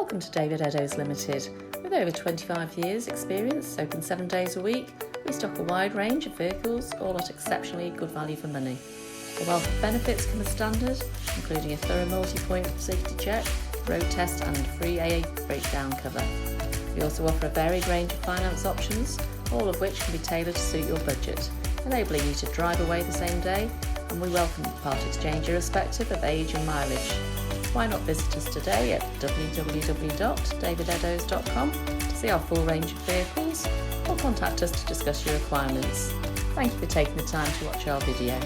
Welcome to David Eddowes Limited. With over 25 years experience, open 7 days a week, we stock a wide range of vehicles, all at exceptionally good value for money. A wealth of benefits come as standard, including a thorough multi-point safety check, road test and free AA breakdown cover. We also offer a varied range of finance options, all of which can be tailored to suit your budget, enabling you to drive away the same day, and we welcome part exchange irrespective of age and mileage. Why not visit us today at www.davideddowes.com to see our full range of vehicles, or contact us to discuss your requirements. Thank you for taking the time to watch our video.